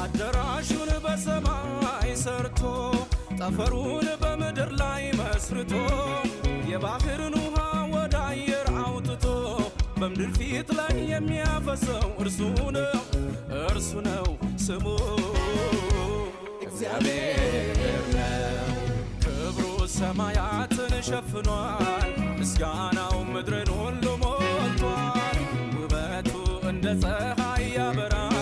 አዳራሹን በሰማይ ሰርቶ ጠፈሩን በምድር ላይ መስርቶ የባህርን ውሃ ወደ አየር አውጥቶ በምድር ፊት ላይ የሚያፈሰው እርሱ ነው ስሙ እግዚአብሔር ነው። ክብሩ ሰማያትን ሸፍኗል፣ ምስጋናው ምድርን ሁሉ ሞልቷል። ውበቱ እንደ ፀሐይ ያበራል፣